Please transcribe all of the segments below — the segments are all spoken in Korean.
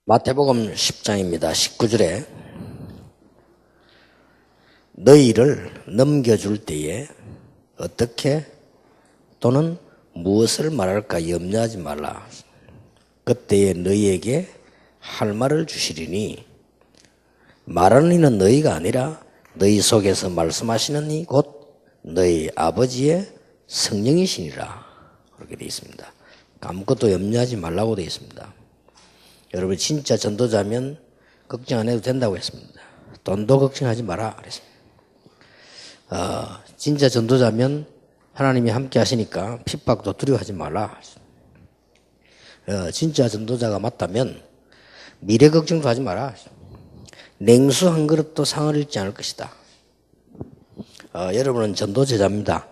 마태복음 10장입니다. 19절에 너희를 넘겨줄 때에 어떻게 또는 무엇을 말할까 염려하지 말라. 그때에 너희에게 할 말을 주시리니 말하는 이는 너희가 아니라 너희 속에서 말씀하시는 이 곧 너희 아버지의 성령이시니라. 그렇게 되어 있습니다. 아무것도 염려하지 말라고 되어 있습니다. 여러분 진짜 전도자면 걱정 안 해도 된다고 했습니다. 돈도 걱정하지 마라 그랬습니다. 진짜 전도자면 하나님이 함께 하시니까 핍박도 두려워하지 말라. 진짜 전도자가 맞다면 미래 걱정도 하지 마라. 냉수 한 그릇도 상을 잃지 않을 것이다. 여러분은 전도제자입니다.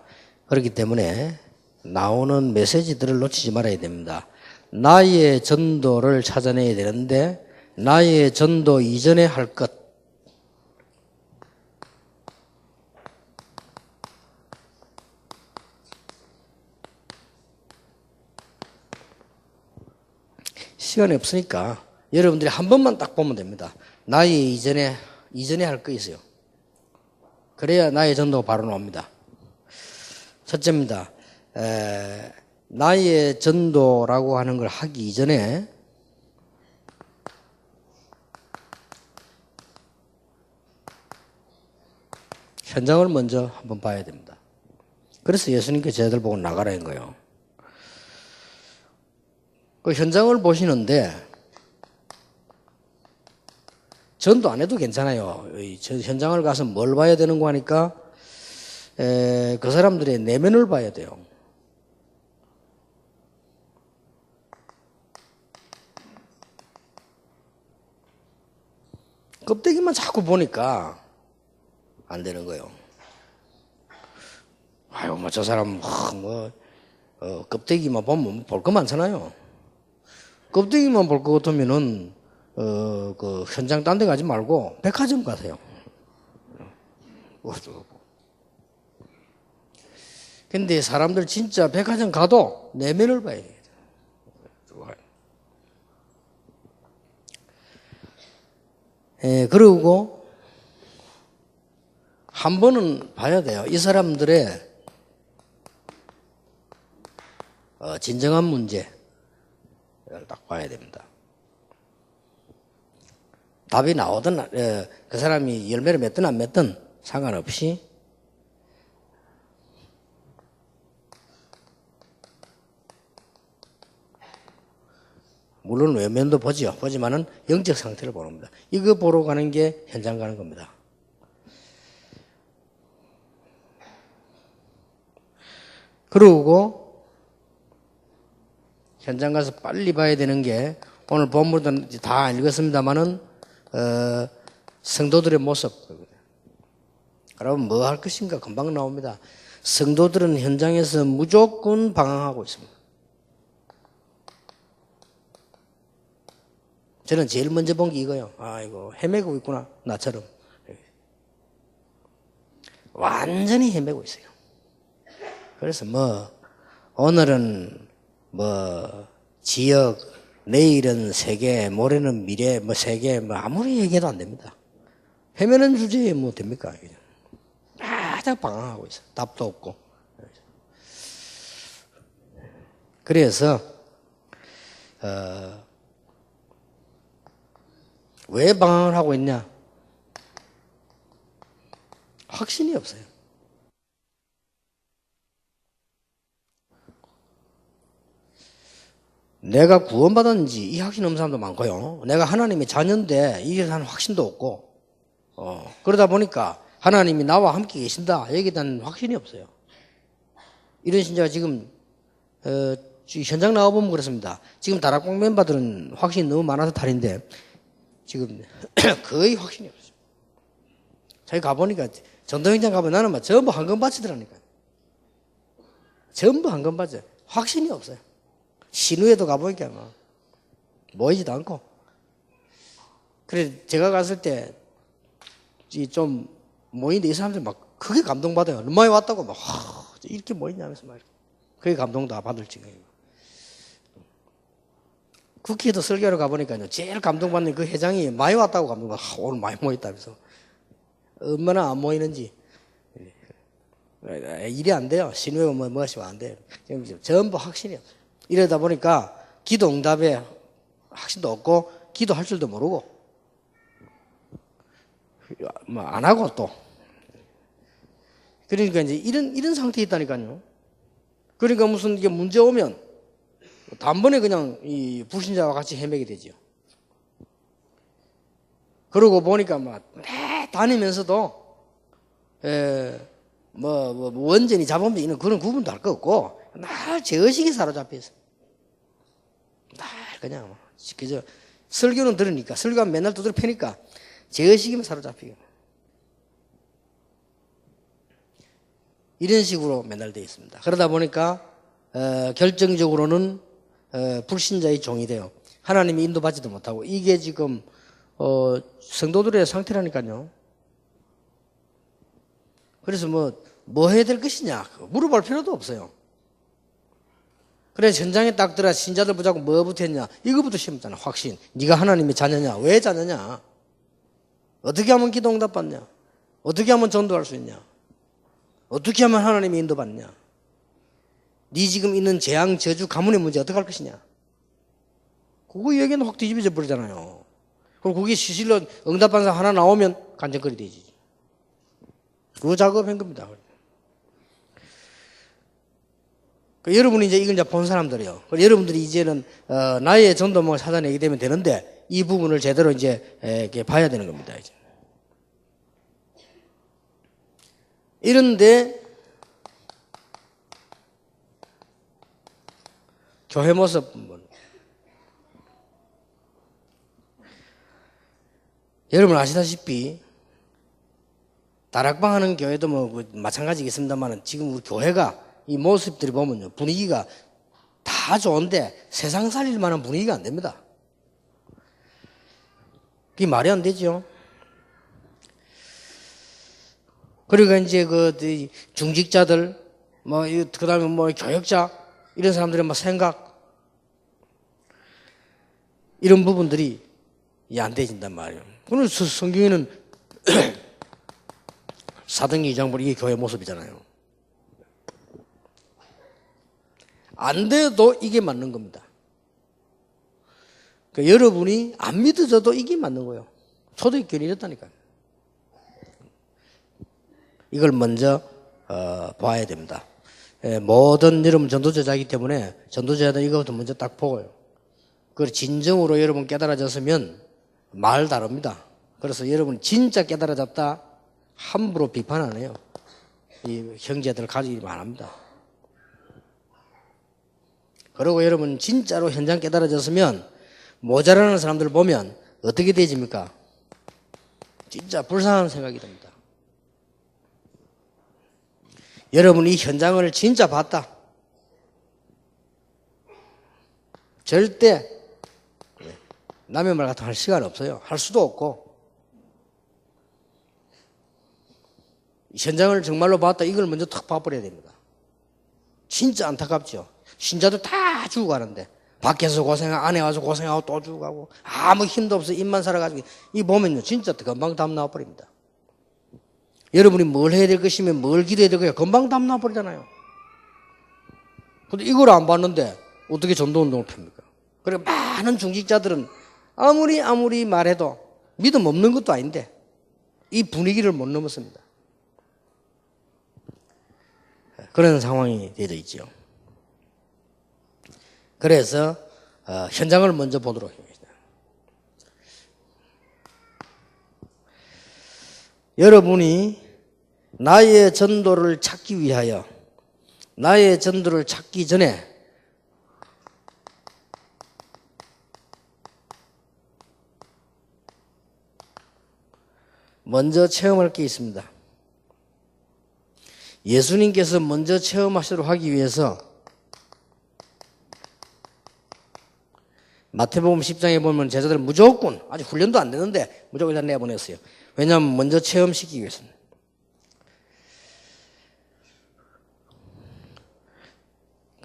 그렇기 때문에 나오는 메시지들을 놓치지 말아야 됩니다. 나의 전도를 찾아내야 되는데 나의 전도 이전에 할 것, 시간이 없으니까 여러분들이 한 번만 딱 보면 됩니다. 나의 이전에 할 거 있어요. 그래야 나의 전도가 바로 나옵니다. 첫째입니다. 나의 전도라고 하는 걸 하기 이전에 현장을 먼저 한번 봐야 됩니다. 그래서 예수님께서 제자들 보고 나가라는 거예요. 그 현장을 보시는데 전도 안 해도 괜찮아요. 현장을 가서 뭘 봐야 되는고 하니까 그 사람들의 내면을 봐야 돼요. 껍데기만 자꾸 보니까 안 되는 거예요. 아유, 저 사람, 껍데기만 보면 볼 거 많잖아요. 껍데기만 볼 것 같으면은, 그 현장 딴 데 가지 말고 백화점 가세요. 근데 사람들 진짜 백화점 가도 내면을 봐야 돼요. 그리고 한 번은 봐야 돼요. 이 사람들의 진정한 문제를 딱 봐야 됩니다. 답이 나오든 그 사람이 열매를 맺든 안 맺든 상관없이 물론 외면도 보지만은 영적 상태를 보는 겁니다. 이거 보러 가는 게 현장 가는 겁니다. 그리고 현장 가서 빨리 봐야 되는 게 오늘 본문도 다 읽었습니다만은 성도들의 모습. 그러면 뭐 할 것인가 금방 나옵니다. 성도들은 현장에서 무조건 방황하고 있습니다. 저는 제일 먼저 본 게 이거예요. 이거 헤매고 있구나, 나처럼. 완전히 헤매고 있어요. 그래서 오늘은 지역, 내일은 세계, 모레는 미래, 세계, 아무리 얘기해도 안 됩니다. 헤매는 주제에 됩니까? 다 방황하고 있어요. 답도 없고. 그래서, 왜 방황을 하고 있냐? 확신이 없어요. 내가 구원받았는지 이 확신 없는 사람도 많고요. 내가 하나님의 자녀인데 이게 하는 확신도 없고, 그러다 보니까 하나님이 나와 함께 계신다. 여기에 대한 확신이 없어요. 이런 신자가 지금, 현장 나와보면 그렇습니다. 지금 다락방 멤버들은 확신이 너무 많아서 탈인데, 지금 거의 확신이 없어요. 저희 가보니까 전도 현장 가면 나는 전부 황금밭이더라니까요. 전부 황금밭이에요. 확신이 없어요. 신우에도 가보니까 모이지도 않고. 그래 제가 갔을 때 좀 모이는데 이 사람들 막 크게 감동받아요. 얼마나 왔다고 막 이렇게 모이냐면서 막 그게 감동 다 받을 지경이고. 국회에도 설교하러 가보니까요. 제일 감동받는 그 회장이 많이 왔다고 감동받아. 오늘 많이 모였다면서. 얼마나 안 모이는지. 일이 안 돼요. 신우가 뭐하시면 안 돼요. 전부 확신이에요. 이러다 보니까 기도 응답에 확신도 없고 기도할 줄도 모르고 뭐 안 하고 또 그러니까 이제 이런 상태에 있다니까요. 그러니까 무슨 이게 문제 오면 단번에 그냥 이 불신자와 같이 헤매게 되죠. 그러고 보니까 막 다니면서도 완전히 자본주의 있는 그런 구분도 할 거 없고 날 제의식에 사로잡혀 있어. 날 그냥 그저 설교는 들으니까 설교하면 맨날 두드려 패니까 제의식에만 사로잡히고 이런 식으로 맨날 되어 있습니다. 그러다 보니까 결정적으로는 불신자의 종이 돼요. 하나님이 인도받지도 못하고 이게 지금 성도들의 상태라니까요. 그래서 뭐 해야 될 것이냐 물어볼 필요도 없어요. 그래 현장에 딱 들어 신자들 보자고 뭐부터 했냐 이거부터 심었잖아. 확신. 네가 하나님의 자녀냐 왜 자녀냐 어떻게 하면 기도 응답 받냐 어떻게 하면 전도할 수 있냐 어떻게 하면 하나님의 인도 받냐 네 지금 있는 재앙 저주 가문의 문제 어떻게 할 것이냐 그거 얘기는 확 뒤집어져 버리잖아요. 그럼 그게 실로 응답받는 사람 하나 나오면 간증거리 되지. 그 작업한 겁니다. 여러분이 이제 이걸 이제 본 사람들이요. 여러분들이 이제는 나의 전도망을 찾아내게 되면 되는데 이 부분을 제대로 이제 이렇게 봐야 되는 겁니다. 이제. 이런데 교회 모습 여러분 아시다시피 다락방 하는 교회도 마찬가지겠습니다만 지금 우리 교회가 이 모습들이 보면요 분위기가 다 좋은데 세상 살릴 만한 분위기가 안 됩니다. 그게 말이 안 되죠. 그러니까 이제 중직자들 그다음에 교역자 이런 사람들의 생각 이런 부분들이 안 되진단 말이에요. 그럼 성경에는 사도행전 2장 보면 이게 교회 모습이잖아요. 안 돼도 이게 맞는 겁니다. 그러니까 여러분이 안 믿어져도 이게 맞는 거예요. 초대교회는 이랬다니까요. 이걸 먼저 봐야 됩니다. 모든 여러분 전도자이기 때문에 전도자들 이것부터 먼저 딱 보고요. 그걸 진정으로 여러분 깨달아졌으면 말 다릅니다. 그래서 여러분 진짜 깨달아졌다 함부로 비판 안 해요. 이 형제들 가지기만 합니다. 그리고 여러분 진짜로 현장 깨달아졌으면 모자라는 사람들 보면 어떻게 되집니까? 진짜 불쌍한 생각이 듭니다. 여러분이 현장을 진짜 봤다. 절대 남의 말 같은 거 할 시간 없어요. 할 수도 없고. 현장을 정말로 봤다. 이걸 먼저 탁 봐버려야 됩니다. 진짜 안타깝죠. 신자들 다 죽어가는데 밖에서 고생하고 안에 와서 고생하고 또 죽어가고 아무 힘도 없어 입만 살아가지고 이 보면요 진짜 금방 답 나와버립니다. 여러분이 뭘 해야 될 것이면 뭘 기도해야 될 거야 금방 답 나와버리잖아요. 근데 이걸 안 봤는데 어떻게 전도운동을 핍니까? 그리고 많은 중직자들은 아무리 말해도 믿음 없는 것도 아닌데 이 분위기를 못 넘었습니다. 그런 상황이 되어 있죠. 그래서 현장을 먼저 보도록 하겠습니다. 여러분이 나의 전도를 찾기 위하여 나의 전도를 찾기 전에 먼저 체험할 게 있습니다. 예수님께서 먼저 체험하시도록 하기 위해서 마태복음 10장에 보면 제자들 무조건 아직 훈련도 안 되는데 무조건 일단 내보냈어요. 왜냐하면 먼저 체험시키기 위해서는.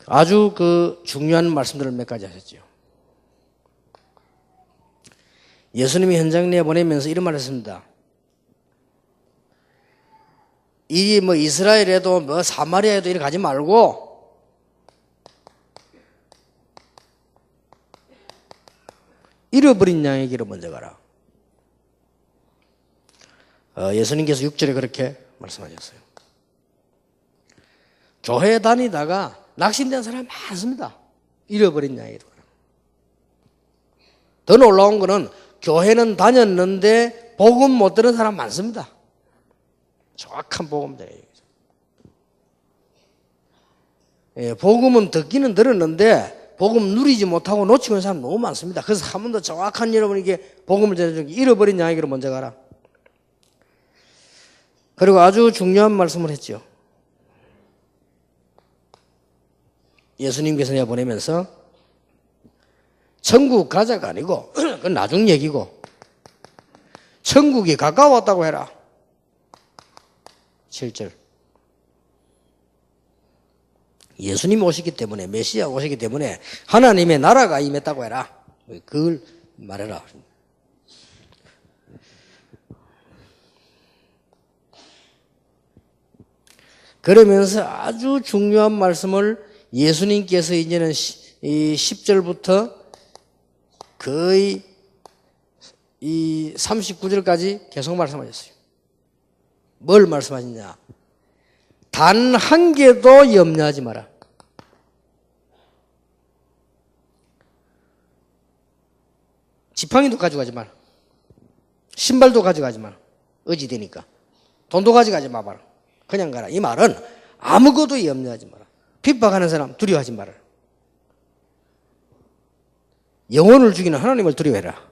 아주 중요한 말씀들을 몇 가지 하셨죠. 예수님이 현장 내보내면서 이런 말을 했습니다. 이 뭐 이스라엘에도 뭐 사마리아에도 이렇게 가지 말고 잃어버린 양에게로 먼저 가라. 예수님께서 6절에 그렇게 말씀하셨어요. 교회 다니다가 낙심된 사람 많습니다. 잃어버린 양에게로 가라. 더 놀라운 거는 교회는 다녔는데 복음 못 들은 사람 많습니다. 정확한 복음자예요. 복음은 듣기는 들었는데 복음 누리지 못하고 놓치고 있는 사람 너무 많습니다. 그래서 한 번 더 정확한 여러분에게 복음을 전해주는 게 잃어버린 양에게로 먼저 가라. 그리고 아주 중요한 말씀을 했죠. 예수님께서 내보내면서 천국 가자가 아니고 그건 나중 얘기고 천국이 가까웠다고 해라. 7절. 예수님이 오시기 때문에 메시아 오시기 때문에 하나님의 나라가 임했다고 해라. 그걸 말해라. 그러면서 아주 중요한 말씀을 예수님께서 이제는 이 10절부터 거의 이 39절까지 계속 말씀하셨어요. 뭘 말씀하셨냐? 단 한 개도 염려하지 마라. 지팡이도 가져가지 마라. 신발도 가져가지 마라. 의지되니까. 돈도 가져가지 마라. 그냥 가라. 이 말은 아무것도 염려하지 마라. 핍박하는 사람 두려워하지 마라. 영혼을 죽이는 하나님을 두려워해라.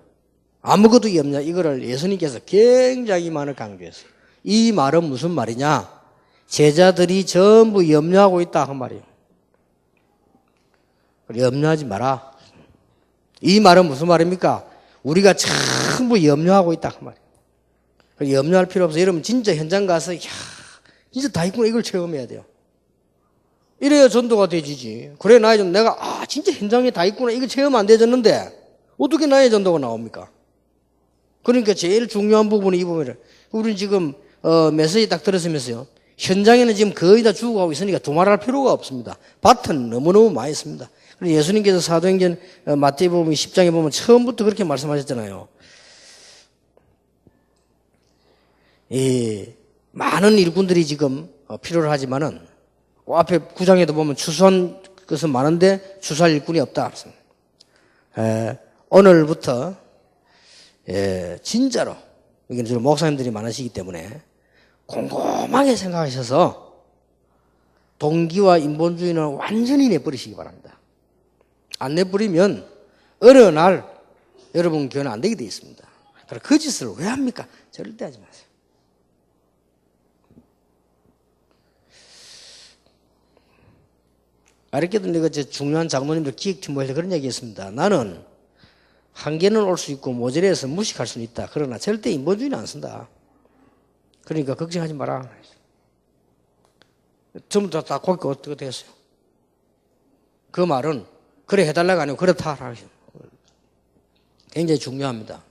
아무것도 염려. 이거를 예수님께서 굉장히 많이 강조했어요. 이 말은 무슨 말이냐? 제자들이 전부 염려하고 있다 그 말이에요. 염려하지 마라. 이 말은 무슨 말입니까? 우리가 전부 염려하고 있다 그 말이에요. 염려할 필요 없어요. 여러분 진짜 현장 가서 진짜 다 있구나 이걸 체험해야 돼요. 이래야 전도가 되지지. 그래 나의 전도 내가 진짜 현장에 다 있구나 이거 체험 안 되졌는데 어떻게 나의 전도가 나옵니까? 그러니까 제일 중요한 부분이 이 부분이에요. 우리는 지금 메시지 딱 들었으면서요. 현장에는 지금 거의 다 죽어가고 있으니까 두말할 필요가 없습니다. 밭은 너무너무 많이 있습니다. 그래서 예수님께서 사도행전 마태복음 10장에 보면 처음부터 그렇게 말씀하셨잖아요. 많은 일꾼들이 지금 필요로 하지만은 그 앞에 9장에도 보면 추수한 것은 많은데 추수할 일꾼이 없다. 오늘부터 진짜로 여기는 주로 목사님들이 많으시기 때문에 곰곰하게 생각하셔서 동기와 인본주의는 완전히 내버리시기 바랍니다. 안 내버리면 어느 날 여러분 교회는 안 되게 되어 있습니다. 그럼 그 짓을 왜 합니까? 절대 하지 마세요. 아랫게도 내가 중요한 장로님들 기획팀 모여서 그런 얘기 했습니다. 나는 한계는 올 수 있고 모자라서 무식할 수는 있다. 그러나 절대 인본주의는 안 쓴다. 그러니까 걱정하지 마라. 전부 다 고기가 어떻게 됐어요? 그 말은 그래 해달라가 아니고 그렇다 하라. 굉장히 중요합니다.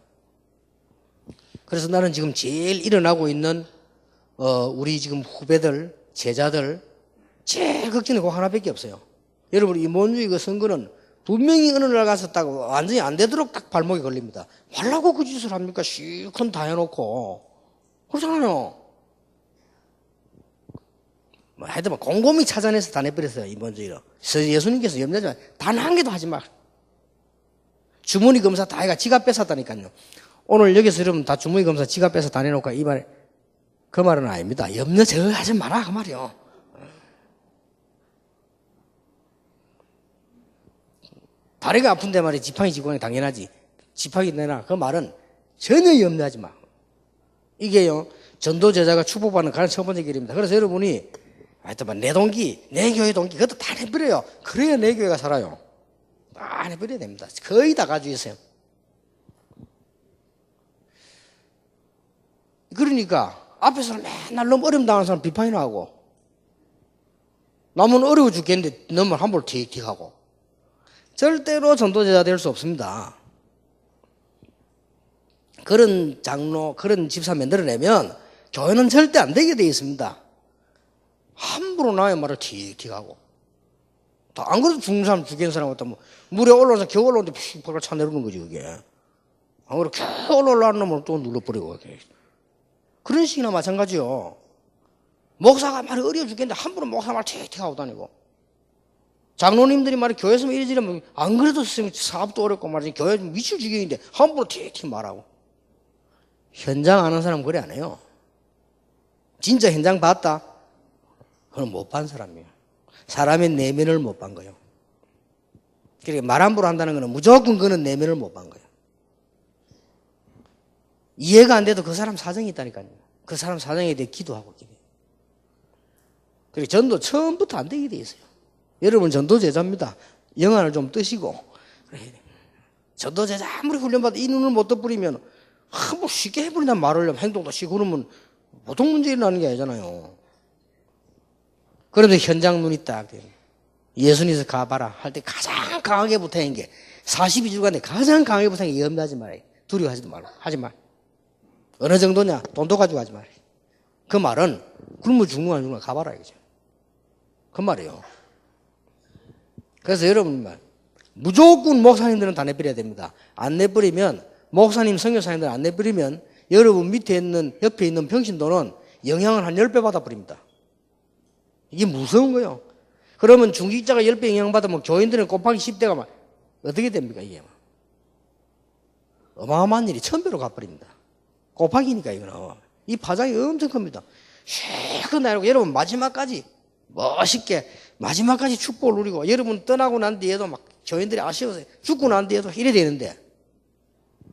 그래서 나는 지금 제일 일어나고 있는 우리 지금 후배들, 제자들 제일 걱정이 그 하나밖에 없어요. 여러분 인본주의 그 선거는 분명히 어느 날 가서 딱 완전히 안 되도록 딱 발목에 걸립니다. 말라고 그 짓을 합니까? 실컷 다 해놓고. 그렇잖아요. 하여튼 곰곰이 찾아내서 다 내버렸어요. 인본주의로. 예수님께서 염려하지 마. 단 한 개도 하지 마. 주머니 검사 다 해가 지갑 뺏었다니까요. 오늘 여기서 여러분 다 주머니 검사 지갑 뺏어 다 내놓고 이 말, 그 말은 아닙니다. 염려 저 하지 마라. 그 말이요. 다리가 아픈데 말이야. 지팡이 짚고 하는 게 당연하지. 지팡이 내놔. 그 말은 전혀 염려하지 마. 이게요. 전도 제자가 축복받는 가장 첫 번째 길입니다. 그래서 여러분이 하여튼 내 동기, 내 교회 동기 그것도 다 내버려요. 그래야 내 교회가 살아요. 다 내버려야 됩니다. 거의 다 가지고 있어요. 그러니까 앞에서는 맨날 너무 어려움 당하는 사람 비판이나 하고 남은 어려워 죽겠는데 너무 함부로 틱틱하고 절대로 전도제자 될 수 없습니다. 그런 장로, 그런 집사 만들어내면 교회는 절대 안 되게 돼 있습니다. 함부로 나의 말을 틱틱하고. 안 그래도 죽는 사람, 죽인 사람 같다, 뭐, 물에 올라와서 겨우 올라오는데 픽 발을 차내리는 거지, 그게. 안 그래도 겨우 올라오는 놈을 또 눌러버리고. 그런 식이나 마찬가지요. 목사가 말이 어려워 죽겠는데 함부로 목사 말 틱틱하고 다니고. 장로님들이 말이 교회에서 이래저래 안 그래도 사업도 어렵고 말이지 교회 미칠 지경인데 함부로 틱틱 말하고. 현장 아는 사람 그래 안 해요. 진짜 현장 봤다? 그건 못 본 사람이에요. 사람의 내면을 못 본 거예요. 그러니까 말 함부로 한다는 거는 무조건 그는 내면을 못 본 거예요. 이해가 안 돼도 그 사람 사정이 있다니까요. 그 사람 사정에 대해 기도하고 기도해요. 그리고 전도 처음부터 안 되게 돼 있어요. 여러분 전도 제자입니다. 영안을 좀 뜨시고 전도 제자 아무리 훈련받아 이 눈을 못 떠버리면 뭐 쉽게 해버린다 말을 행동도 쉬고 그러면 보통 문제 일어나는 게 아니잖아요. 그런데 현장 눈이 딱 예수님에서 가봐라 할 때 가장 강하게 부탁한 게 42주 간에 가장 강하게 부탁한 게 염려하지 말아요. 두려워하지도 말고 하지 말. 어느 정도냐? 돈도 가지고 하지 말아요. 그 말은 굶어 죽는 거 죽는 가봐라 이거죠. 그 말이에요. 그래서 여러분 말 무조건 목사님들은 다 내버려야 됩니다. 안 내버리면 목사님 선교사님들 안 내버리면 여러분 밑에 있는 옆에 있는 병신도는 영향을 한 10배 받아버립니다. 이게 무서운 거예요. 그러면 중직자가 10배 영향받으면 교인들은 곱하기 10대가 막 어떻게 됩니까 이게? 어마어마한 일이 1000배로 가버립니다. 곱하기니까 이거는. 이 파장이 엄청 큽니다. 쉐그 나르고 여러분 마지막까지 멋있게 마지막까지 축복을 누리고 여러분 떠나고 난 뒤에도 막 교인들이 아쉬워서 죽고 난 뒤에도 이래 되는데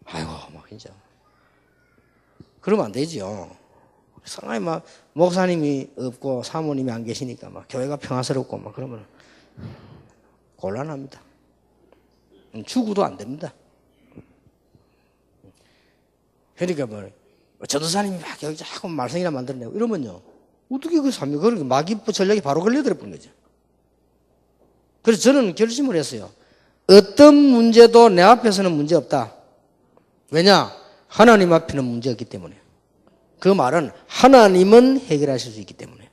아이고 막 진짜 그러면 안 되죠. 상당히 막 목사님이 없고 사모님이 안 계시니까 막 교회가 평화스럽고 막 그러면 곤란합니다. 죽어도 안 됩니다. 그러니까 뭐 전도사님이 막 여기 자꾸 말썽이나 만들어내고 이러면요 어떻게 그 삶이 그렇게 마귀 전략이 바로 걸려들어 버린 거죠. 그래서 저는 결심을 했어요. 어떤 문제도 내 앞에서는 문제 없다. 왜냐? 하나님 앞에는 문제 없기 때문에. 그 말은 하나님은 해결하실 수 있기 때문에.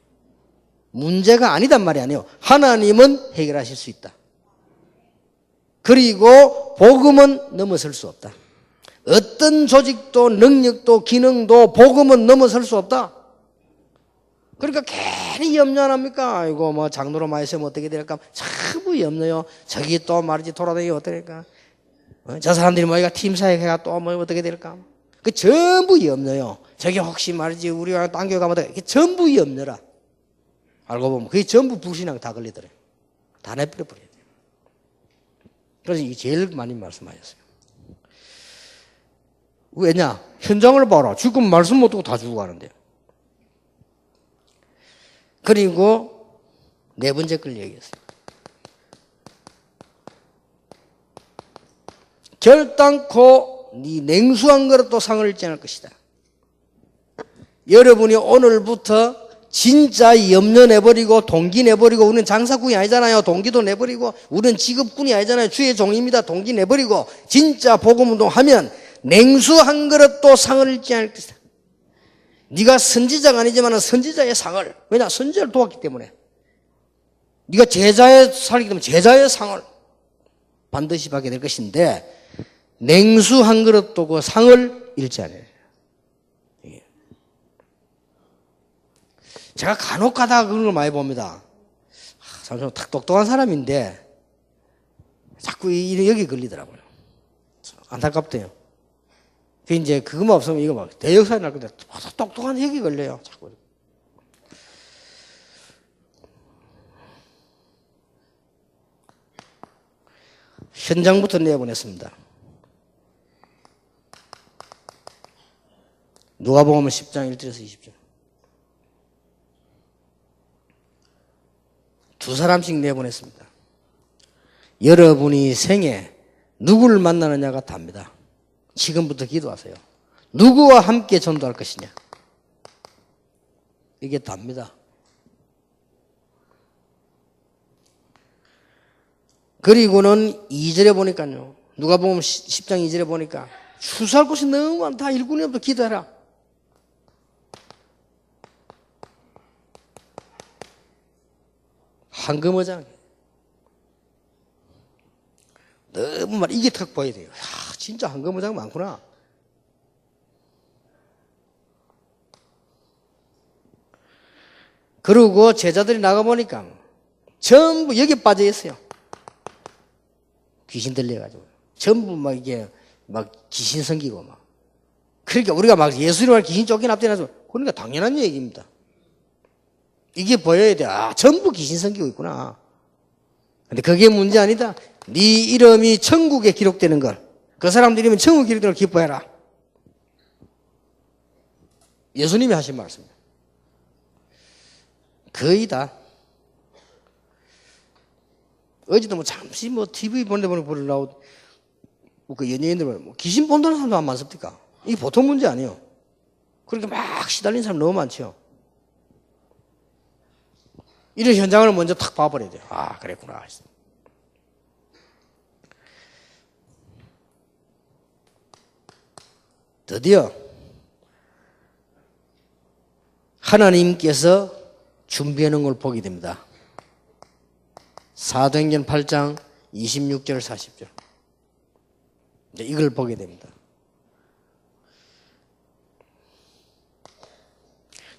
문제가 아니단 말이 아니에요. 하나님은 해결하실 수 있다. 그리고 복음은 넘어설 수 없다. 어떤 조직도 능력도 기능도 복음은 넘어설 수 없다. 그러니까 괜히 염려 안 합니까? 아이고 뭐 장로로 많이 쓰면 어떻게 될까? 전부 염려요. 저기 또 말이지 돌아다니면 어떨까? 저 사람들이 뭐가 팀사역해가 또 뭐 어떻게 될까? 그 전부 염려요. 저기 혹시 말이지 우리가 딴 교회 가면 이게 전부 염려라. 알고 보면 그게 전부 불신앙 다 걸리더래요. 다 내버려 버려야 돼요. 그래서 이게 제일 많이 말씀하셨어요. 왜냐? 현장을 봐라. 지금 말씀 못 듣고 다 죽어가는데요. 그리고 네 번째 걸 얘기했어요. 결단코 네 냉수한 그릇도 상을 잃지 않을 것이다. 여러분이 오늘부터 진짜 염려 내버리고 동기 내버리고 우리는 장사꾼이 아니잖아요. 동기도 내버리고 우리는 직업군이 아니잖아요. 주의 종입니다. 동기 내버리고 진짜 복음운동하면 냉수 한 그릇도 상을 잃지 않을 것이다. 네가 선지자가 아니지만 선지자의 상을, 왜냐? 선지자를 도왔기 때문에. 네가 제자의 살기 때문에 제자의 상을 반드시 받게 될 것인데 냉수 한 그릇도 그 상을 잃지 않아요. 제가 간혹 가다가 그런 걸 많이 봅니다. 참 똑똑한 사람인데 자꾸 여기 걸리더라고요. 안타깝대요. 그 이제 그것만 없으면 이거 막 대역사에 날 건데 똑똑한 핵이 걸려요. 자꾸. 현장부터 내보냈습니다. 누가복음 10장 1절에서 20절. 두 사람씩 내보냈습니다. 여러분이 생에 누구를 만나느냐가 답니다. 지금부터 기도하세요. 누구와 함께 전도할 것이냐. 이게 답니다. 그리고는 2절에 보니까요. 누가복음 10장 2절에 보니까 추수할 곳이 너무 많다. 일꾼이부터 기도해라. 황금어장. 너무 많아. 이게 탁 보여야 돼요. 야, 진짜 황금어장 많구나. 그리고 제자들이 나가보니까 전부 여기 빠져 있어요. 귀신 들려가지고. 전부 막 이게 막 귀신 생기고 막. 그러니까 우리가 막 예수님을 귀신 쫓겨납대나서 그러니까 당연한 얘기입니다. 이게 보여야 돼. 아, 전부 귀신 생기고 있구나. 근데 그게 문제 아니다. 네 이름이 천국에 기록되는 걸. 그 사람들 이름이 천국에 기록되는 걸 기뻐해라. 예수님이 하신 말씀입니다. 거의 다. 어제도 뭐 잠시 뭐 TV 보는데 보려고 그 연예인들 뭐 귀신 본다는 사람도 안 많습니까? 이게 보통 문제 아니에요. 그렇게 막 시달린 사람 너무 많죠. 이런 현장을 먼저 탁 봐버려야 돼요. 아, 그랬구나. 드디어 하나님께서 준비해 놓은 걸 보게 됩니다. 사도행전 8장 26절 40절. 이걸 보게 됩니다.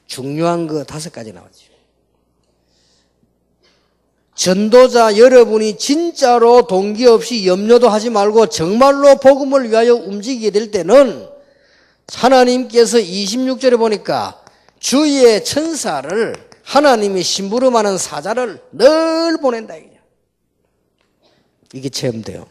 중요한 거 5가지 나왔죠. 전도자 여러분이 진짜로 동기 없이 염려도 하지 말고 정말로 복음을 위하여 움직이게 될 때는 하나님께서 26절에 보니까 주의 천사를 하나님이 심부름하는 사자를 늘 보낸다. 이게 체험돼요.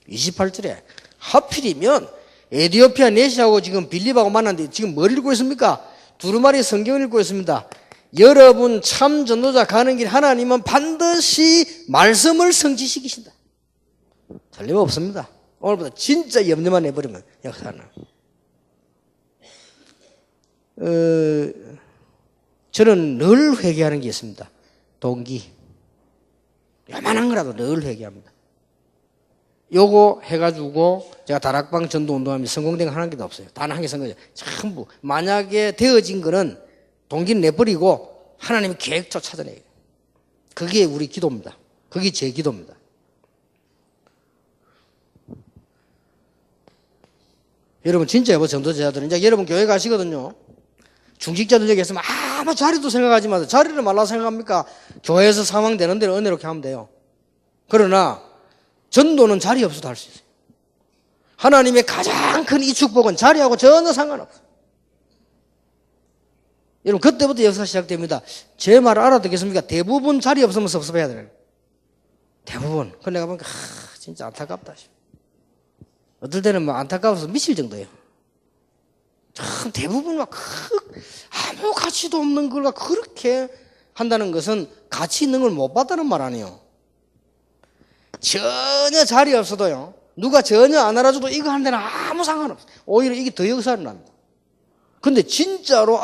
28절에 하필이면 에디오피아 내시하고 지금 빌립하고 만났는데 지금 뭘 읽고 있습니까? 두루마리 성경을 읽고 있습니다. 여러분 참 전도자 가는 길 하나님은 반드시 말씀을 성취시키신다. 틀림없습니다. 오늘부터 진짜 염려만 해버리면 역사는. 저는 늘 회개하는 게 있습니다. 동기. 요만한 거라도 늘 회개합니다. 요거 해가지고 제가 다락방 전도 운동하면 성공된 거 하나도 없어요. 단 한 개 성공해요. 전부. 만약에 되어진 거는 동기는 내버리고 하나님의 계획도 찾아내요. 그게 우리 기도입니다. 그게 제 기도입니다. 여러분 진짜 여보 전도자들은 이제 여러분 교회 가시거든요. 중직자들 여기 있으면 아무 자리도 생각하지 마세요. 자리를 말라 생각합니까? 교회에서 상황되는 대로 은혜롭게 하면 돼요. 그러나 전도는 자리 없어도 할 수 있어요. 하나님의 가장 큰 이 축복은 자리하고 전혀 상관없어요. 여러분 그때부터 역사 시작됩니다. 제 말 알아듣겠습니까? 대부분 자리 없으면 섭섭해야 돼요. 대부분. 그래서 내가 보니까 진짜 안타깝다. 어떨 때는 막 안타까워서 미칠 정도예요. 참 대부분 막 아무 가치도 없는 걸 그렇게 한다는 것은 가치 있는 걸 못 봤다는 말 아니에요. 전혀 자리 없어도요. 누가 전혀 안 알아줘도 이거 하는 데는 아무 상관없어요. 오히려 이게 더 역사를 납니다. 근데 진짜로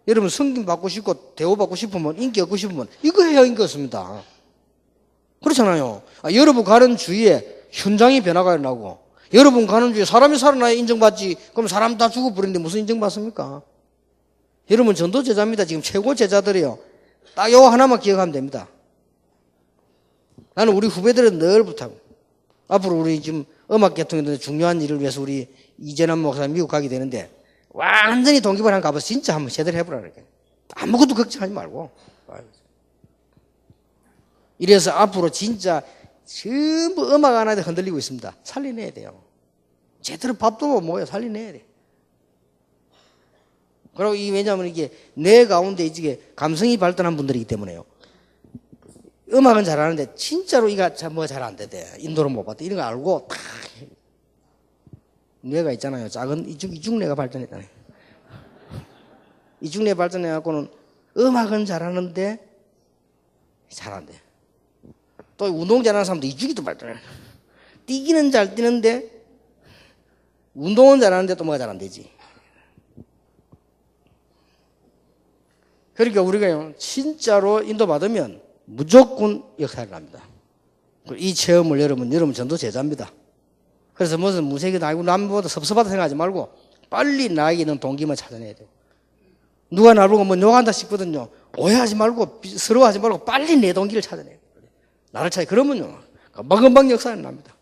여러분 성김 받고 싶고 대우받고 싶으면 인기 얻고 싶으면 이거 해야 인기 얻습니다. 그렇잖아요. 여러분 가는 주위에 현장이 변화가 일어나고 여러분 가는 주위에 사람이 살아나야 인정받지. 그럼 사람 다 죽어버리는데 무슨 인정받습니까? 여러분 전도 제자입니다. 지금 최고 제자들이요. 딱 요거 하나만 기억하면 됩니다. 나는 우리 후배들은 늘 부탁하고 앞으로 우리 지금 음악 계통에 중요한 일을 위해서 우리 이재남 목사님 미국 가게 되는데 완전히 동기부여 한번 가봐서 진짜 한번 제대로 해보라 그러니까. 아무것도 걱정하지 말고. 이래서 앞으로 진짜 전부 음악 하나에 흔들리고 있습니다. 살려내야 돼요. 제대로 밥도 못 먹어요. 살려내야 돼. 그리고 왜냐하면 이게 뇌 가운데 이게 감성이 발달한 분들이기 때문에요. 음악은 잘하는데 진짜로 이거 뭐 잘 안 되대. 인도로 못 봤대. 이런 거 알고 딱 뇌가 있잖아요. 작은 이중뇌가 발전했잖아요. 이중뇌 발전해갖고는 음악은 잘하는데 잘 안 돼. 또 운동 잘하는 사람도 이중이도 발전해. 뛰기는 잘 뛰는데 운동은 잘하는데 또 뭐가 잘 안 되지. 그러니까 우리가요 진짜로 인도받으면 무조건 역사를 합니다. 이 체험을 여러분 전도 제자입니다. 그래서 무슨 무색이다 아니고 남보다 섭섭하다 생각하지 말고 빨리 나에게 있는 동기만 찾아내야 돼요. 누가 나를 보고 뭐 욕한다 싶거든요. 오해하지 말고 서러워하지 말고 빨리 내 동기를 찾아내요. 나를 찾아. 그러면요 금방 역사는 납니다.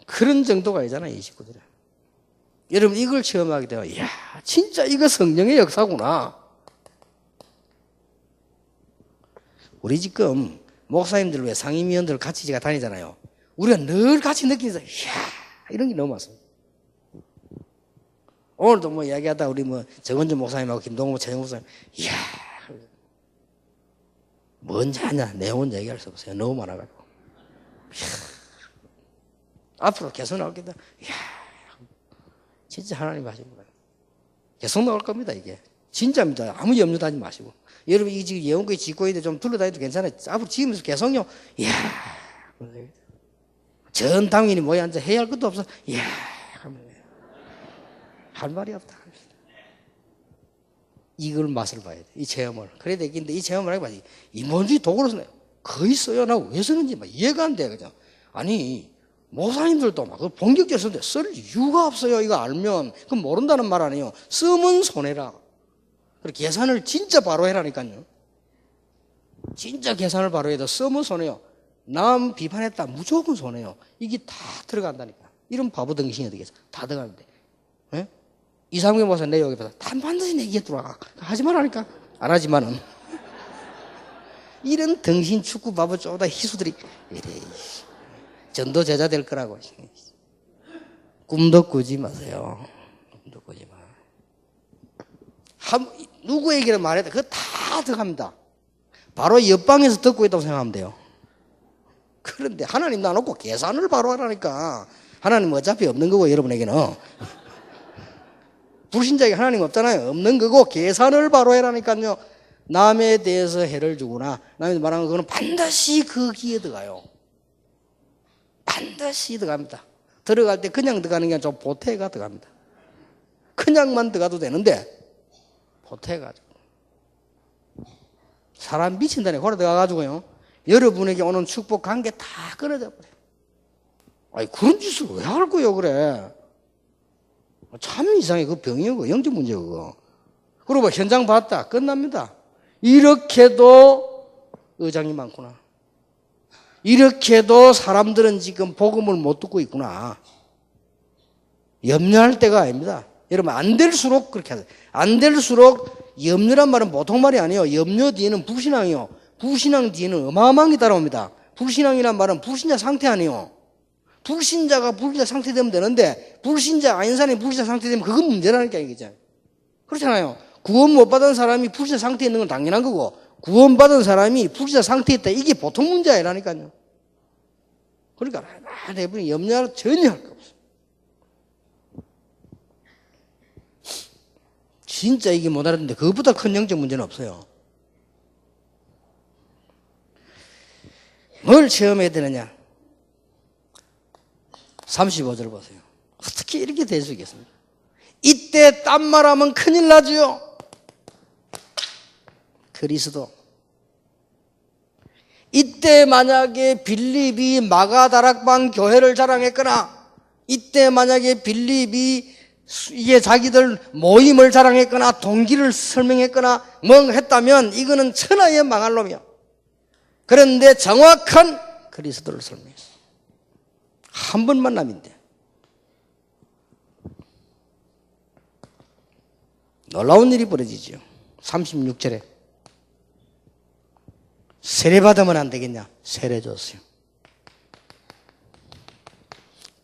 그런 정도가 있잖아요, 이 식구들은. 여러분 이걸 체험하게 되면 이야 진짜 이거 성령의 역사구나. 우리 지금 목사님들 왜 상임위원들 같이 제가 다니잖아요. 우리가 늘 같이 느끼면서 이야 이런 게 너무 많습니다. 오늘도 뭐 이야기하다 우리 뭐 정은주 목사님하고 김동호 최영 목사님 이야 뭔지 아냐 내용은 얘기할 수 없어요. 너무 많아가지고 이야, 앞으로 계속 나올 게다. 이야 진짜 하나님 하신 거예요. 계속 나올 겁니다 이게. 진짜입니다. 아무 염려도 하지 마시고. 여러분 이 지금 예언교회 짓고 있는데 좀 둘러다니도 괜찮아요. 앞으로 지으면서 계속요. 이야 전 당연히 모여 앉아 해야 할 것도 없어. 이야 할 말이 없다. 이걸 맛을 봐야 돼. 이 체험을. 그래야 되겠는데 이 체험을 하게 봐야지. 인본주의 도구로 쓰네. 거의 써요. 나 왜 쓰는지 막 이해가 안 돼. 그죠? 아니, 목사님들도 막 본격적으로 쓰는데 쓸 이유가 없어요. 이거 알면. 그럼 모른다는 말 아니에요. 쓰면 손해라. 그리고 계산을 진짜 바로 해라니까요. 진짜 계산을 바로 해도 쓰면 손해요. 남 비판했다. 무조건 손해요. 이게 다 들어간다니까. 이런 바보 덩신이 어디겠어. 다 들어가는데. 예? 이상규 목사 내 여기 봐서 다 반드시 내 얘기에 들어와. 하지 말라니까. 안 하지만은. 이런 덩신 축구 바보 쪼다 희수들이 이래. 전도 제자 될 거라고. 꿈도 꾸지 마세요. 꿈도 꾸지 마. 누구에게는 말해도 그거 다 들어갑니다. 바로 옆방에서 듣고 있다고 생각하면 돼요. 그런데 하나님 놔놓고 계산을 바로 하라니까. 하나님 어차피 없는 거고 여러분에게는. 불신자에게 하나님 없잖아요. 없는 거고 계산을 바로 해라니까요. 남에 대해서 해를 주거나 남이 말하는 거는 반드시 거기에 들어가요. 반드시 들어갑니다. 들어갈 때 그냥 들어가는 게 아니라 좀 보태가 들어갑니다. 그냥만 들어가도 되는데 보태가지고 사람 미친다네. 걸어 들어가가지고요. 여러분에게 오는 축복 관계 다 끊어져 버려요. 아니 그런 짓을 왜 할 거예요 그래. 참 이상해. 그 병이고 영적 문제고 그거. 그리고 뭐 현장 봤다. 끝납니다. 이렇게도 의장이 많구나. 이렇게도 사람들은 지금 복음을 못 듣고 있구나. 염려할 때가 아닙니다. 여러분 안 될수록 그렇게 하세요. 안 될수록 염려란 말은 보통 말이 아니에요. 염려 뒤에는 불신앙이요. 불신앙 뒤에는 어마어마한 게 따라옵니다. 불신앙이란 말은 불신자 상태 아니에요. 불신자가 불신자 상태 되면 되는데 불신자 아닌 사람이 불신자 상태 되면 그건 문제라니까 이거죠. 그렇잖아요. 구원 못 받은 사람이 불신자 상태에 있는 건 당연한 거고 구원 받은 사람이 불신자 상태에 있다. 이게 보통 문제 아니라니까요. 그러니까 대부분 염려를 전혀 할 거 없어요. 진짜 이게 못 알았는데 그것보다 큰 영적 문제는 없어요. 뭘 체험해야 되느냐? 35절 보세요. 어떻게 이렇게 될 수 있겠습니까? 이때 딴 말하면 큰일 나지요. 그리스도. 이때 만약에 빌립이 마가다락방 교회를 자랑했거나 이때 만약에 빌립이 이게 자기들 모임을 자랑했거나 동기를 설명했거나 뭐 했다면 이거는 천하에 망할 놈이야. 그런데 정확한 그리스도를 설명했어. 한 번 만남인데. 놀라운 일이 벌어지죠. 36절에 세례 받으면 안 되겠냐? 세례 줬어요.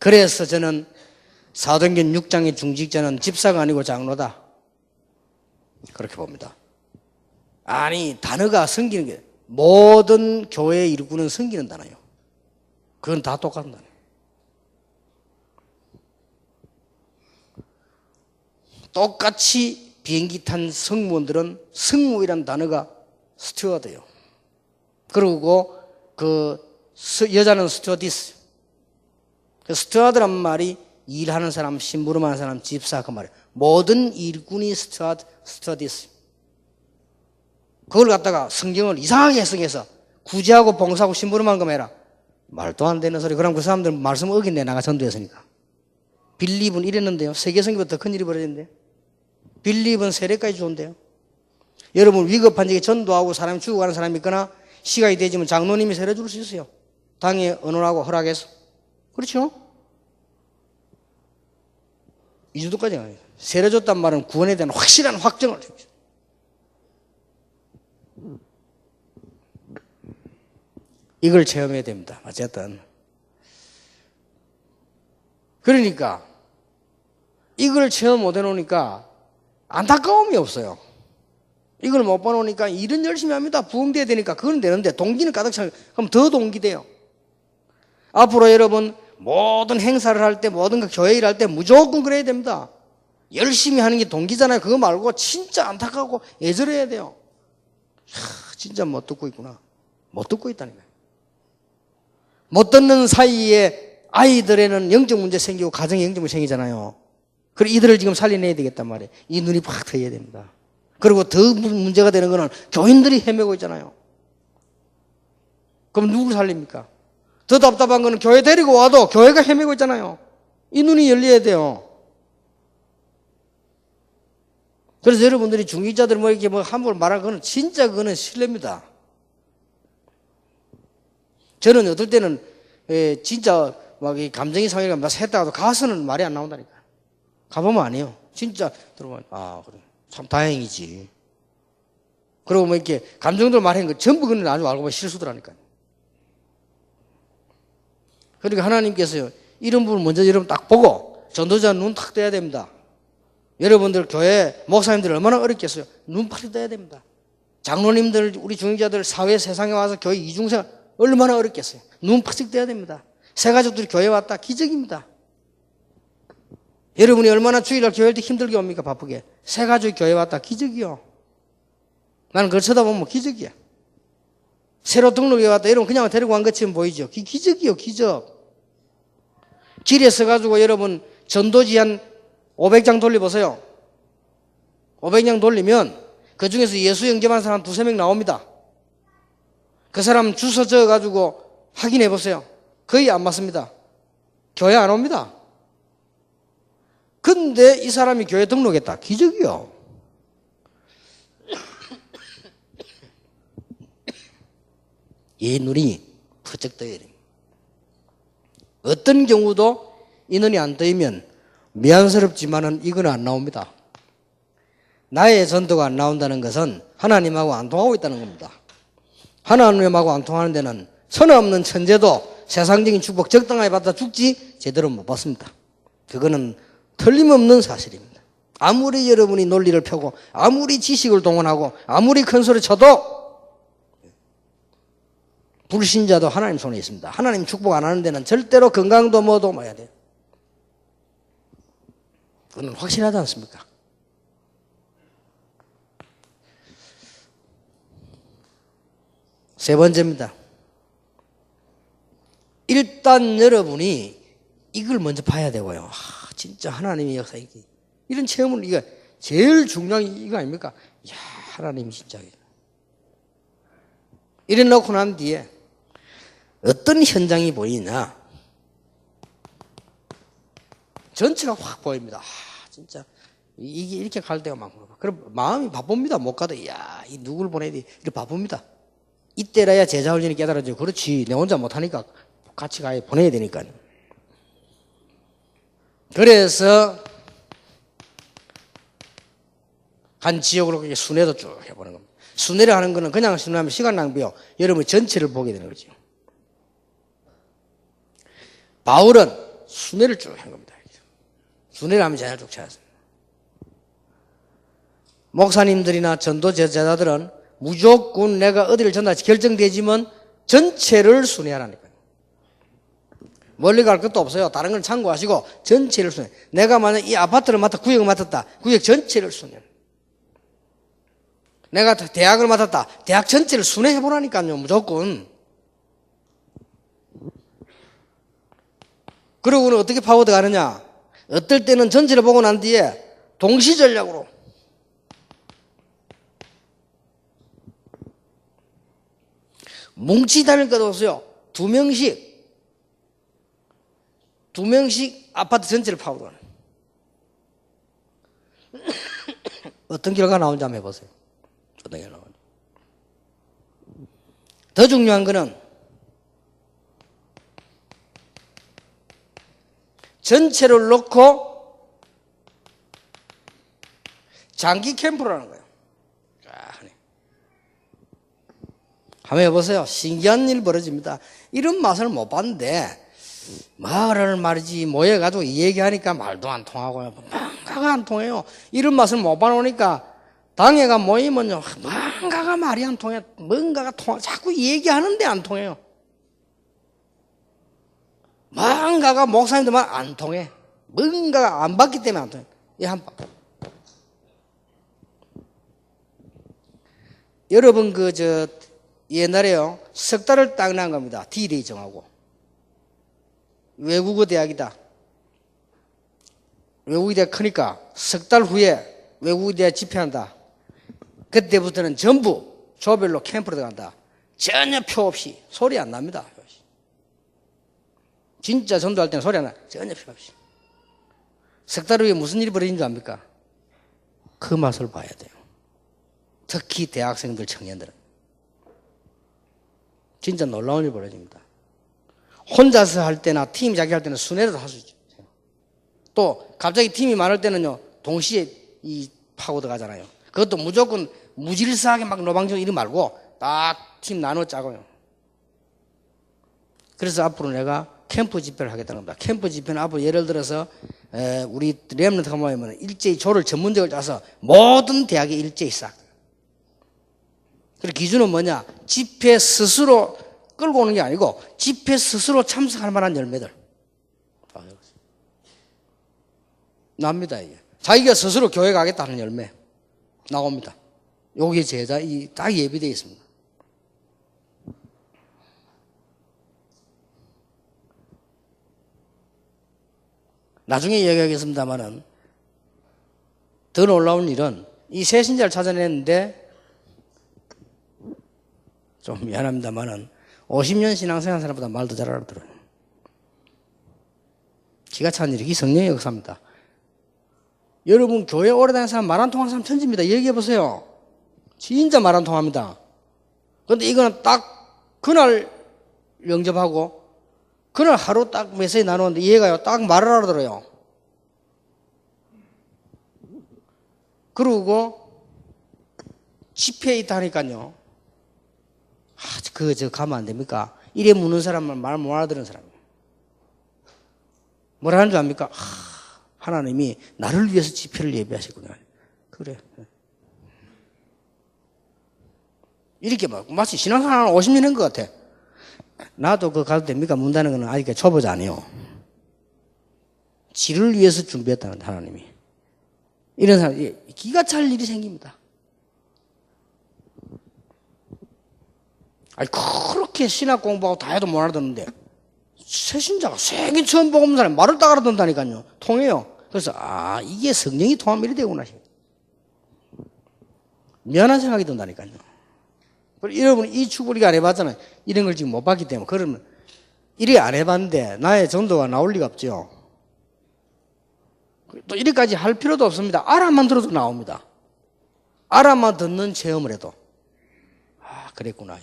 그래서 저는 사도행전 6장의 중직자는 집사가 아니고 장로다. 그렇게 봅니다. 아니 단어가 섬기는 게 모든 교회의 일꾼은 섬기는 단어예요. 그건 다 똑같은 단어예요. 똑같이 비행기 탄 승무원들은 승무이란 단어가 스튜어드예요. 그리고 그 여자는 스튜어디스. 그 스튜어드란 말이 일하는 사람, 심부름하는 사람, 집사 그 말이에요. 모든 일꾼이 스튜어디스. 그걸 갖다가 성경을 이상하게 해석해서 구제하고 봉사하고 심부름하는 것만 해라. 말도 안 되는 소리. 그럼 그 사람들 말씀 어긴데 나가 전도했으니까. 빌립은 이랬는데요. 세계성기보다 더 큰 일이 벌어졌는데요. 빌립은 세례까지 좋은데요. 여러분 위급한 적에 전도하고 사람이 죽어가는 사람이 있거나 시간이 되지만 장로님이 세례 줄 수 있어요. 당에 언론하고 허락해서. 그렇죠? 이 정도까지 가요. 세례 줬단 말은 구원에 대한 확실한 확정을 줍니다. 이걸 체험해야 됩니다. 어쨌든. 그러니까 이걸 체험 못 해놓으니까 안타까움이 없어요. 이걸 못 봐놓으니까 일은 열심히 합니다. 부흥돼야 되니까 그건 되는데 동기는 가득 차요. 그럼 더 동기돼요. 앞으로 여러분 모든 행사를 할 때 모든 교회 일 할 때 무조건 그래야 됩니다. 열심히 하는 게 동기잖아요. 그거 말고 진짜 안타까워 애절해야 돼요. 진짜 못 듣고 있구나. 못 듣고 있다니까요. 못 듣는 사이에 아이들에는 영적 문제 생기고 가정에 영적 문제 생기잖아요. 그래 이들을 지금 살려내야 되겠단 말이에요. 이 눈이 팍 트여야 됩니다. 그리고 더 문제가 되는 거는 교인들이 헤매고 있잖아요. 그럼 누구 살립니까? 더 답답한 거는 교회 데리고 와도 교회가 헤매고 있잖아요. 이 눈이 열려야 돼요. 그래서 여러분들이 중직자들 뭐 이렇게 뭐 함부로 말하는 거는 진짜 그거는 실례입니다. 저는 어떨 때는 진짜 막 감정이 상해가 막 했다가도 가서는 말이 안 나온다니까. 가보면 안 해요. 진짜 들어보면 아 그래 참 다행이지. 그리고 뭐 이렇게 감정들 말하는 거 전부 그는 아주 알고 보면 실수더라니까요. 그러니까 하나님께서요 이런 부분 먼저 여러분 딱 보고 전도자 눈 탁 떼야 됩니다. 여러분들 교회 목사님들 얼마나 어렵겠어요. 눈 파리 떼야 됩니다. 장로님들 우리 중직자들 사회 세상에 와서 교회 이중생 얼마나 어렵겠어요. 눈 파직 떼야 됩니다. 새 가족들이 교회 왔다 기적입니다. 여러분이 얼마나 주일날 교회할 때 힘들게 옵니까 바쁘게. 새 가족이 교회 왔다 기적이요. 나는 그걸 쳐다보면 기적이야. 새로 등록해 왔다 여러분 그냥 데리고 간 것처럼 보이죠. 기적이요 기적. 길에 서가지고 여러분 전도지 한 500장 돌려보세요. 500장 돌리면 그 중에서 예수 영접한 사람 두세 명 나옵니다. 그 사람 주소 적어가지고 확인해 보세요. 거의 안 맞습니다. 교회 안 옵니다. 근데 이 사람이 교회 등록했다. 기적이요. 이 눈이 퍼쩍 떠야 됩니다. 어떤 경우도 이 눈이 안 떠이면 미안스럽지만은 이건 안 나옵니다. 나의 전도가 안 나온다는 것은 하나님하고 안 통하고 있다는 겁니다. 하나님하고 안 통하는 데는 선없는 천재도 세상적인 축복 적당하게 받아 죽지 제대로 못 받습니다. 그거는 틀림없는 사실입니다. 아무리 여러분이 논리를 펴고 아무리 지식을 동원하고 아무리 큰 소리 쳐도 불신자도 하나님 손에 있습니다. 하나님 축복 안 하는 데는 절대로 건강도 뭐도 뭐야 돼요. 그건 확실하지 않습니까? 세 번째입니다. 일단 여러분이 이걸 먼저 봐야 되고요. 진짜 하나님의 역사 이런 체험을 이거 제일 중요한 이거 아닙니까? 이야 하나님이 진짜 이래 놓고 난 뒤에 어떤 현장이 보이냐? 전체가 확 보입니다. 진짜 이게 이렇게 갈 때가 많구나. 그럼 마음이 바쁩니다. 못 가도 이야 이 누굴 보내야 돼? 이렇게 바쁩니다. 이때라야 제자 훈련이 깨달아져. 그렇지 내 혼자 못하니까 같이 가야 보내야 되니까. 그래서 한 지역으로 그렇게 순회도 쭉 해보는 겁니다. 순회를 하는 거는 그냥 순회하면 시간 낭비요. 여러분 전체를 보게 되는 거죠. 바울은 순회를 쭉 한 겁니다. 순회를 하면 제자 쭉 찾았습니다. 목사님들이나 전도 제자들은 무조건 내가 어디를 전달할지 결정되지만 전체를 순회하라니까요. 멀리 갈 것도 없어요. 다른 건 참고하시고 전체를 순회. 내가 만약 이 아파트를 구역을 맡았다. 구역 전체를 순회. 내가 대학을 맡았다. 대학 전체를 순회해보라니까요. 무조건. 그러고는 어떻게 파고들 가느냐. 어떨 때는 전체를 보고 난 뒤에 동시 전략으로 뭉치 다닐 것도 없어요. 두 명씩 아파트 전체를 파고드는. 어떤 결과가 나오는지 한번 해보세요. 어떤 결과가 나오는지. 더 중요한 거는 전체를 놓고 장기 캠프라는 거예요. 한번 해보세요. 신기한 일 벌어집니다. 이런 맛을 못 봤는데 말을 말이지 모여가지고 얘기하니까 말도 안 통하고요. 뭔가가 안 통해요. 이런 맛을 못 봐놓으니까 당회가 모이면요. 뭔가가 말이 안 통해. 뭔가가 자꾸 얘기하는데 안 통해요. 뭔가가 목사님들 말 안 통해. 뭔가가 안 봤기 때문에 안 통해. 이 한 번. 여러분 옛날에요. 석 달을 딱 난 겁니다. D-Day 정하고. 외국어 대학이다. 외국어 대학 크니까 석 달 후에 외국어 대학 집회한다. 그때부터는 전부 조별로 캠프로 들어간다. 전혀 표 없이. 소리 안 납니다. 진짜 전도할 때는 소리 안 나. 전혀 표 없이. 석 달 후에 무슨 일이 벌어진 줄 압니까? 그 맛을 봐야 돼요. 특히 대학생들, 청년들은. 진짜 놀라운 일이 벌어집니다. 혼자서 할 때나 팀 자기 할 때는 순회로 할 수 있죠. 또 갑자기 팀이 많을 때는요. 동시에 파고 들어가잖아요. 그것도 무조건 무질서하게 막 노방정 이리 말고 딱 팀 나눠 짜고요. 그래서 앞으로 내가 캠프 집회를 하겠다는 겁니다. 캠프 집회는 앞으로 예를 들어서 우리 렘넌트가 모이면 일제히 조를 전문적으로 짜서 모든 대학에 일제히 싹. 그리고 기준은 뭐냐? 집회 스스로 끌고 오는 게 아니고 집회 스스로 참석할 만한 열매들. 납니다, 이게. 자기가 스스로 교회 가겠다 하는 열매. 나옵니다. 여기에 제자, 딱 예비되어 있습니다. 나중에 이야기하겠습니다만은 더 놀라운 일은 이 새신자를 찾아냈는데 좀 미안합니다만은 50년 신앙생활 사람보다 말도 잘 알아들어요. 기가 찬 일이 성령의 역사입니다. 여러분 교회 오래 다니는 사람 말 안 통하는 사람 천지입니다. 얘기해보세요. 진짜 말 안 통합니다. 그런데 이거는 딱 그날 영접하고 그날 하루 딱 메시지 나누는데 얘가요 딱 말을 알아들어요. 그러고 집회에 있다 하니까요. 저 가면 안 됩니까? 이래 묻는 사람은 말 못 알아듣는 사람이에요. 뭐라는 줄 압니까? 하나님이 나를 위해서 집회를 예비하시구나. 그래. 이렇게 마치 신앙생활 50년 한 것 같아. 나도 가도 됩니까? 문다는 건 아직 초보자 아니에요. 지를 위해서 준비했다는 하나님이. 이런 사람, 기가 찰 일이 생깁니다. 아니, 그렇게 신학 공부하고 다 해도 못 알아듣는데, 새신자가 세계 처음 보는 사람이 말을 딱 알아듣는다니까요. 통해요. 그래서, 이게 성령이 통하면 이리 되구나. 미안한 생각이 든다니까요. 여러분, 이 축을 우리가 안 해봤잖아요. 이런 걸 지금 못 봤기 때문에. 그러면, 이리 안 해봤는데, 나의 전도가 나올 리가 없죠. 또 이리까지 할 필요도 없습니다. 알아만 들어도 나옵니다. 알아만 듣는 체험을 해도. 그랬구나.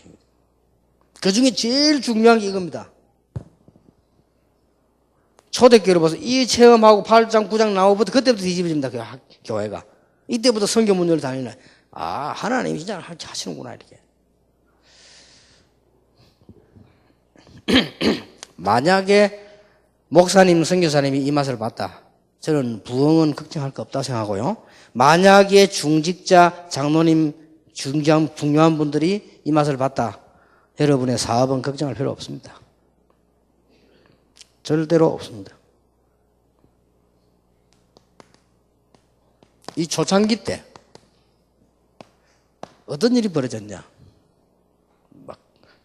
그 중에 제일 중요한 게 이겁니다. 초대교회를 봐서 이 체험하고 8장, 9장 나오고부터 그때부터 뒤집어집니다. 그 교회가. 이때부터 성경 문열을 다니는. 하나님이 진짜 하시는구나, 이렇게. 만약에 목사님, 선교사님이 이 맛을 봤다. 저는 부흥은 걱정할 거 없다고 생각하고요. 만약에 중직자, 장로님, 중요한 분들이 이 맛을 봤다. 여러분의 사업은 걱정할 필요 없습니다. 절대로 없습니다. 이 초창기 때 어떤 일이 벌어졌냐? 막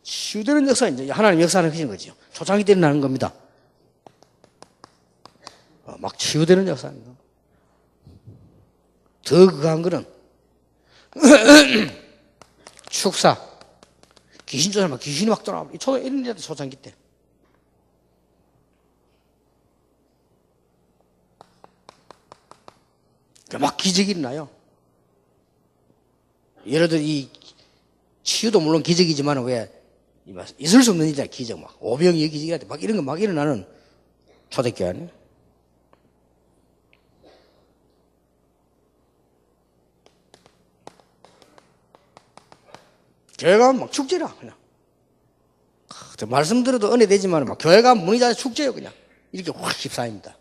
치유되는 역사, 이제 하나님 역사를 하시는 거죠. 초창기 때 일어나는 겁니다. 막 치유되는 역사입니다. 더 극한 거는 축사, 귀신 쫓아내면 귀신이 막 떠나. 초등 1년대 초창기 때. 막 기적이 일어나요. 예를 들어 이 치유도 물론 기적이지만 왜 있을 수 없는 일이야. 기적 막 오병이어 기적이라 막 이런 거 막 일어나는 초대교회 아니에요. 교회가 막 축제라 그냥. 말씀 들어도 은혜 되지만 막 교회가 문이 닫아 축제예요 그냥. 이렇게 확 휩싸입니다.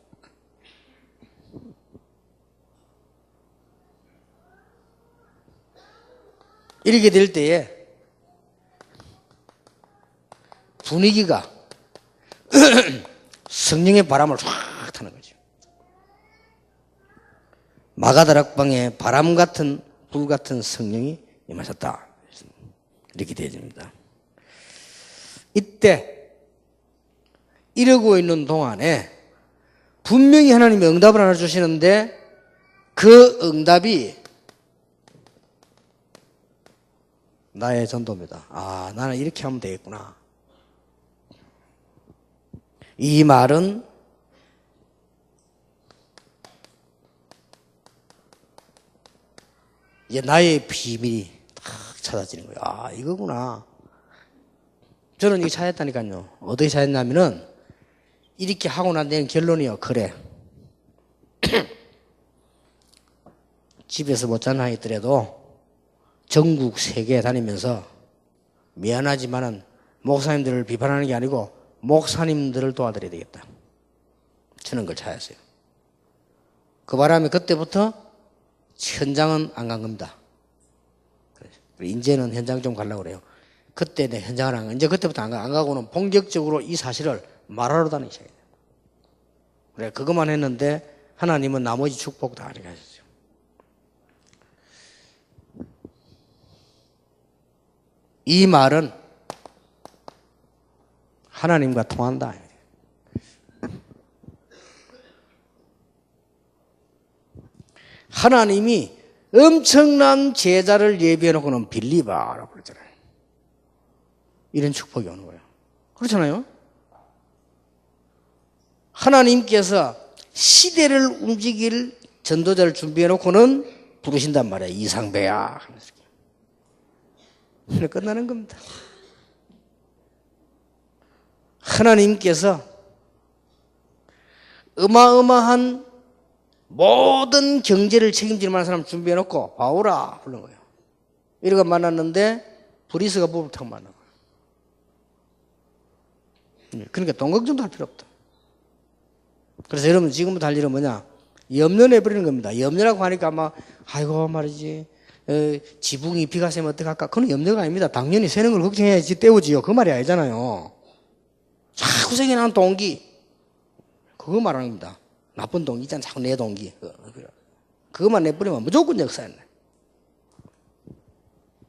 이렇게 될 때에 분위기가 성령의 바람을 확 타는 거죠. 마가다락방에 바람 같은 불 같은 성령이 임하셨다. 이렇게 되어집니다. 이때 이러고 있는 동안에 분명히 하나님이 응답을 하나 주시는데 그 응답이 나의 전도입니다. 아, 나는 이렇게 하면 되겠구나. 이 말은 이제 나의 비밀이 딱 찾아지는 거예요. 아, 이거구나. 저는 이거 찾았다니까요. 어떻게 찾았냐면은 이렇게 하고 난 데는 결론이요. 그래. 집에서 못 자나 했더라도 전국 세계 다니면서 미안하지만은 목사님들을 비판하는 게 아니고 목사님들을 도와드려야 되겠다. 저는 그걸 찾았어요. 그 바람에 그때부터 현장은 안 간 겁니다. 이제는 현장 좀 가려고 그래요. 그때 내 현장을 안 가. 이제 그때부터 안 가고는 본격적으로 이 사실을 말하러 다니셔야 돼요. 그래, 그것만 했는데 하나님은 나머지 축복 다 하게 하셨어요. 이 말은 하나님과 통한다. 하나님이 엄청난 제자를 예비해 놓고는 빌리바라고 그러잖아요. 이런 축복이 오는 거예요. 그렇잖아요. 하나님께서 시대를 움직일 전도자를 준비해 놓고는 부르신단 말이에요. 이상배야. 끝나는 겁니다. 하나님께서 어마어마한 모든 경제를 책임질 만한 사람 준비해 놓고 바오라 부른 거예요. 이러고 만났는데 브리스가 부부를 타고 만난 거예요. 그러니까 돈 걱정도 할 필요 없다. 그래서 여러분 지금부터 할 일은 뭐냐? 염려내버리는 겁니다. 염려라고 하니까 아마 아이고 말이지 지붕이 비가 새면 어떡할까? 그건 염려가 아닙니다. 당연히 새는 걸 걱정해야지 때우지요. 그 말이 아니잖아요. 자꾸 생겨나는 동기 그거 말하는 겁니다. 나쁜 동기 있잖아. 자꾸 내 동기 그것만 내버리면 무조건 역사였네.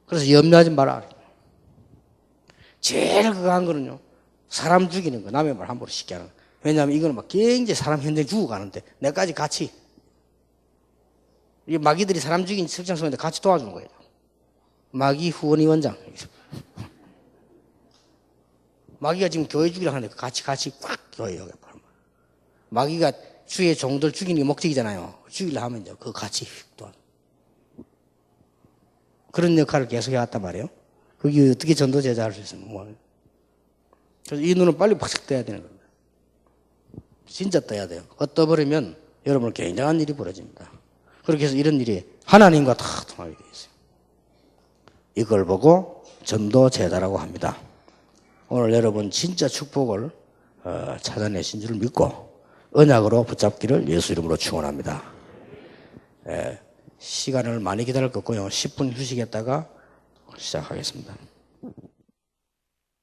그래서 염려하지 마라. 제일 그거 한 거는요. 사람 죽이는 거. 남의 말 함부로 쉽게 하는 거. 왜냐하면 이거는 막 굉장히 사람 현재 죽어가는데 내까지 같이 이 마귀들이 사람 죽인 설정 속인데 같이 도와주는 거예요. 마귀 후원위원장. 마귀가 지금 교회 죽이려고 하는데 같이 꽉 교회요. 마귀가 주의 종들 죽이는 게 목적이잖아요. 죽이려고 하면 그거 같이 도와줘. 그런 역할을 계속 해왔단 말이에요. 그게 어떻게 전도제자 할 수 있어요? 그래서 이 눈은 빨리 박삭 떠야 되는 겁니다. 진짜 떠야 돼요. 떠버리면 여러분 굉장한 일이 벌어집니다. 그렇게 해서 이런 일이 하나님과 다 통하게 되어 있어요. 이걸 보고 전도제자라고 합니다. 오늘 여러분 진짜 축복을 찾아내신 줄 믿고 언약으로 붙잡기를 예수 이름으로 축원합니다. 시간을 많이 기다릴 것 없고요. 10분 휴식했다가 시작하겠습니다.